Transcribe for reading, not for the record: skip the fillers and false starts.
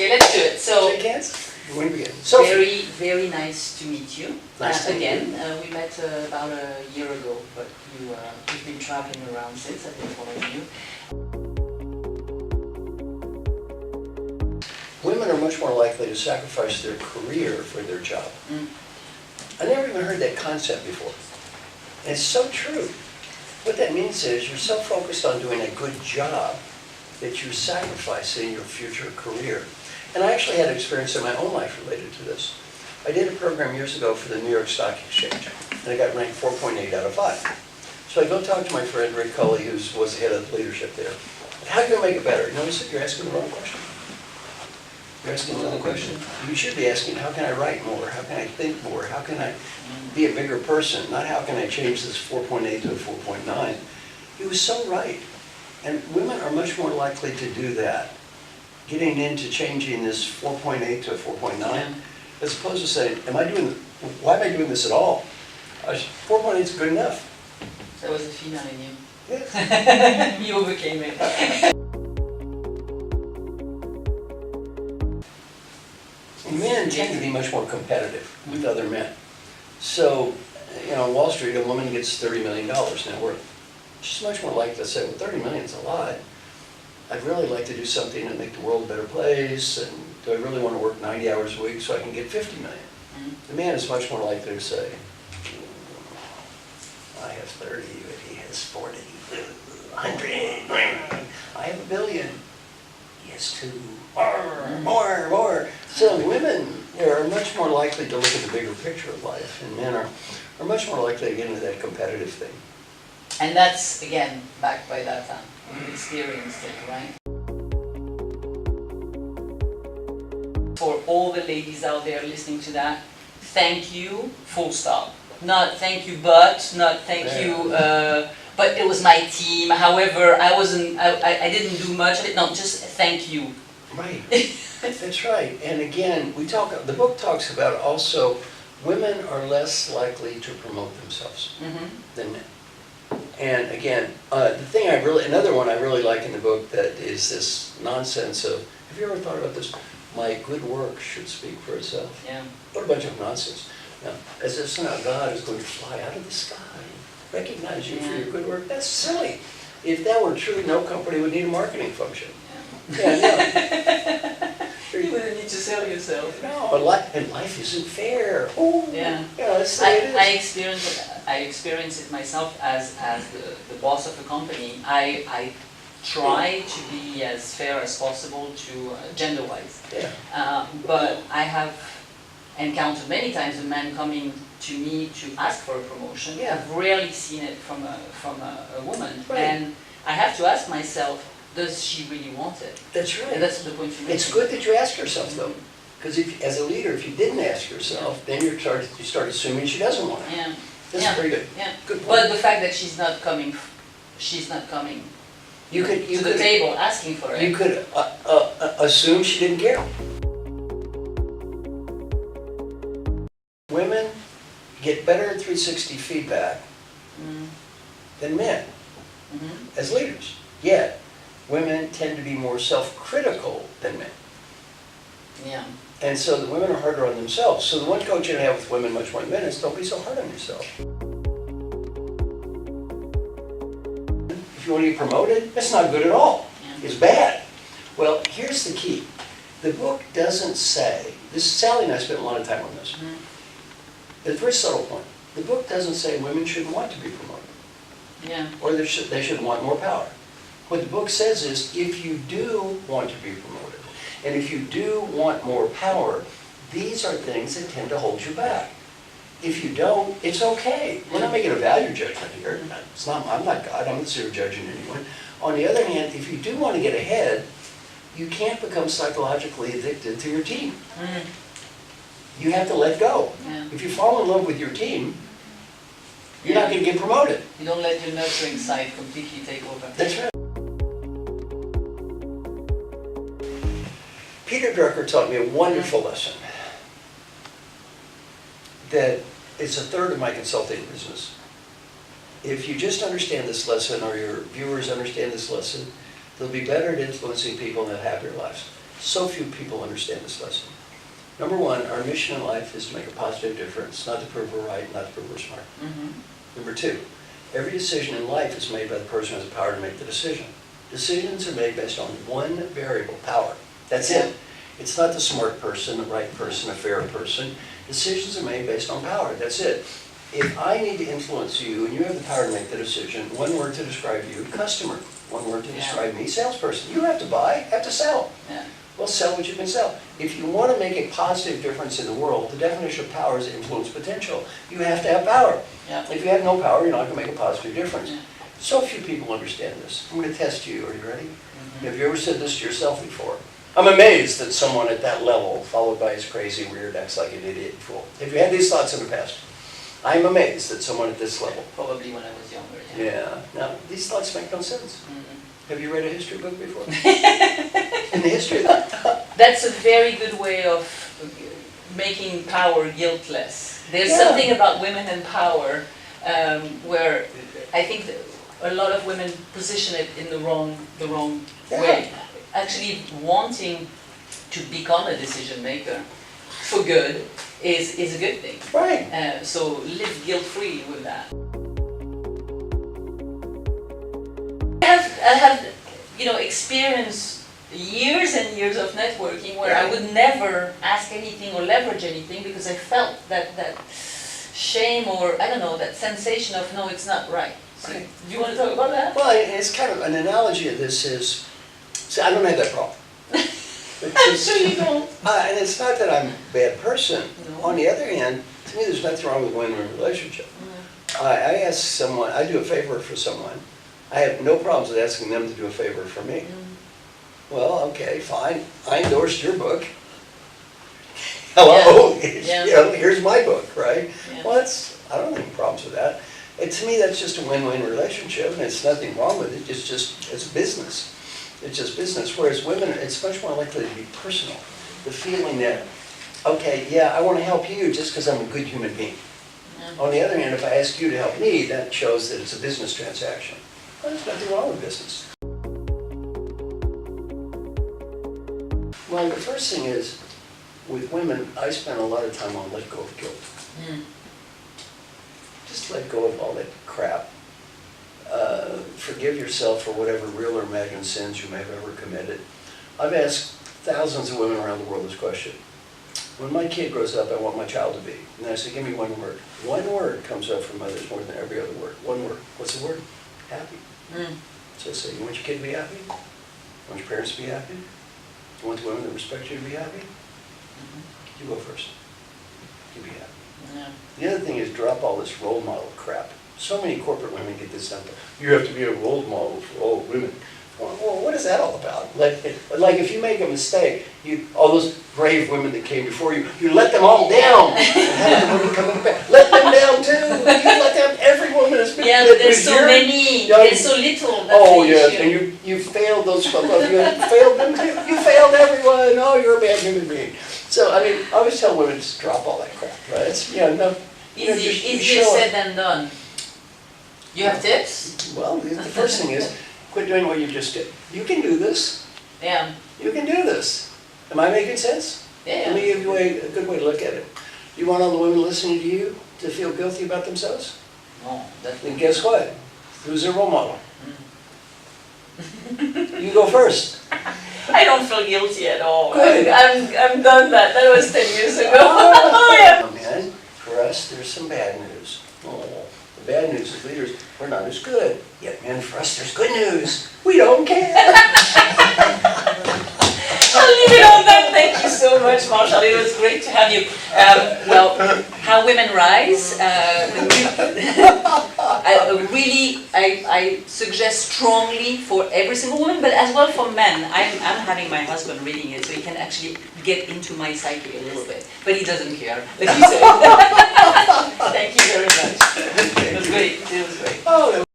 Okay, let's do it. So, shake hands. You want to begin? Sophie. very, very nice to meet you. Nice to meet again. you. We met about a year ago, but you've been traveling around since. I've been following you. Women are much more likely to sacrifice their career for their job. Mm. I never even heard that concept before. And it's so true. What that means is you're so focused on doing a good job that you're sacrificing your future career. And I actually had experience in my own life related to this. I did a program years ago for the New York Stock Exchange, and I got ranked 4.8 out of 5. So I go talk to my friend Rick Cully, who was the head of the leadership there. How can I make it better? You notice you're asking the wrong question. You're asking another question. You should be asking, how can I write more? How can I think more? How can I be a bigger person? Not how can I change this 4.8 to a 4.9. He was so right. And women are much more likely to do that. Getting into changing this 4.8 to a 4.9, as opposed to saying, why am I doing this at all? 4.8 is good enough. There was a female in you. Yes. You overcame it. Men tend to be much more competitive with other men. So, on Wall Street, a woman gets $30 million net worth. She's much more likely to say, well, 30 million is a lot. I'd really like to do something to make the world a better place, and do I really want to work 90 hours a week so I can get 50 million? The man is much more likely to say, I have 30, but he has 40, 100, I have $1 billion, he has 2, more. So women are much more likely to look at the bigger picture of life, and men are much more likely to get into that competitive thing. And that's, again, backed by data. You experienced it, right? For all the ladies out there listening to that, thank you, full stop. Not thank you, not thank you, but it was my team. However, I didn't do much of it. No, just thank you. Right. That's right. And again, the book talks about also women are less likely to promote themselves than men. And again, another one I really like in the book that is this nonsense of, have you ever thought about this? My good work should speak for itself. Yeah. What a bunch of nonsense. Now, as if somehow God is going to fly out of the sky and recognize you for your good work. That's silly. If that were true, no company would need a marketing function. Yeah, no. You wouldn't need to sell yourself. No, but life isn't fair. Oh, yeah. That's the way it is. I experience it myself as the boss of a company. I try to be as fair as possible to gender-wise. Yeah. But I have encountered many times a man coming to me to ask for a promotion. Yeah. I've rarely seen it from a woman, right. And I have to ask myself, does she really want it? That's right. And that's the point you're making. It's good that you ask yourself though, because as a leader, if you didn't ask yourself, then you start assuming she doesn't want it. Yeah. That's very good. Yeah. Good point. But the fact that she's not coming You could to the table asking for it. You could assume she didn't care. Women get better at 360 feedback than men as leaders. Yet, women tend to be more self-critical than men. Yeah. And so the women are harder on themselves. So the one coach I have with women much more than men is don't be so hard on yourself. If you want to get promoted, that's not good at all. Yeah. It's bad. Well, here's the key. The book doesn't say, Sally and I spent a lot of time on this. It's a very subtle point. The book doesn't say women shouldn't want to be promoted. Yeah. Or they should want more power. What the book says is, if you do want to be promoted, and if you do want more power, these are things that tend to hold you back. If you don't, it's okay. We're not making a value judgment here. I'm not God, I'm not zero judging anyone. On the other hand, if you do want to get ahead, you can't become psychologically addicted to your team. You have to let go. Yeah. If you fall in love with your team, you're not going to get promoted. You don't let your nurturing side completely take over. That's right. Peter Drucker taught me a wonderful lesson that it's a third of my consulting business. If you just understand this lesson, or your viewers understand this lesson, they'll be better at influencing people and have happier lives. So few people understand this lesson. Number one, our mission in life is to make a positive difference, not to prove we're right, not to prove we're smart. Number two, every decision in life is made by the person who has the power to make the decision. Decisions are made based on one variable, power. That's it. It's not the smart person, the right person, a fair person. Decisions are made based on power. That's it. If I need to influence you and you have the power to make the decision, one word to describe you, customer. One word to describe me, salesperson. You have to buy, have to sell. Well, sell what you can sell. If you want to make a positive difference in the world, the definition of power is influence potential. You have to have power. If you have no power, you're not going to make a positive difference. So few people understand this. I'm going to test you. Are you ready? Have you ever said this to yourself before? I'm amazed that someone at that level, followed by his crazy, weird, acts like an idiot and fool. Have you had these thoughts in the past? I'm amazed that someone at this level. Probably when I was younger. Yeah. Now, these thoughts make no sense. Have you read a history book before? In the history of that? That's a very good way of making power guiltless. There's something about women and power where I think that a lot of women position it in the wrong way. Actually wanting to become a decision maker for good is a good thing. Right. So live guilt-free with that. I have experienced years and years of networking where I would never ask anything or leverage anything because I felt that shame or, I don't know, that sensation of, no, it's not right. So, do you want to talk about that? Well, it's kind of an analogy of this is, see, I don't have that problem. I'm sure you don't. And it's not that I'm a bad person. No. On the other hand, to me, there's nothing wrong with going in a relationship. I ask someone, I do a favor for someone. I have no problems with asking them to do a favor for me. Well, okay, fine. I endorsed your book. Hello, here's my book, right? Well, I don't have any problems with that. And to me, that's just a win-win relationship, and it's nothing wrong with it. It's business. It's just business. Whereas women, it's much more likely to be personal. The feeling that, okay, I want to help you just because I'm a good human being. On the other hand, if I ask you to help me, that shows that it's a business transaction. Well, there's nothing wrong with business. Well, the first thing is, with women, I spend a lot of time on let go of guilt. Just let go of all that crap. Forgive yourself for whatever real or imagined sins you may have ever committed. I've asked thousands of women around the world this question. When my kid grows up, I want my child to be. And I say, give me one word. One word comes up from mothers more than every other word. One word. What's the word? Happy. So I say, you want your kid to be happy? You want your parents to be happy? You want the women that respect you to be happy? You go first. You be happy. The other thing is drop all this role model crap. So many corporate women get this done. You have to be a role model for all women. Well, what is that all about? Like if you make a mistake, all those brave women that came before you, you let them all down. Let them down too. You let down every woman has been. But there's so many. There's so little. And you failed those folks. You failed them too. You failed everyone. Oh, you're a bad human being. So I always tell women just drop all that crap. Right? It's Easier said than done. You have tips? Well, the first thing is, quit doing what you just did. You can do this. You can do this. Am I making sense? Let me give you a good way to look at it. You want all the women listening to you to feel guilty about themselves? No. Then guess what? Who's their role model? You go first. I don't feel guilty at all. Good. I'm done that. That was 10 years ago. Oh, man, for us, there's some bad news. The bad news is leaders, we're not as good. Yet, man, for us, there's good news. We don't care. I'll leave it on that. Thank you so much, Marshall. It was great to have you. How Women Rise. I suggest strongly for every single woman, but as well for men. I'm having my husband reading it, so he can actually get into my psyche a little bit. But he doesn't care, like you said. Thank you very much. It was great. It was great.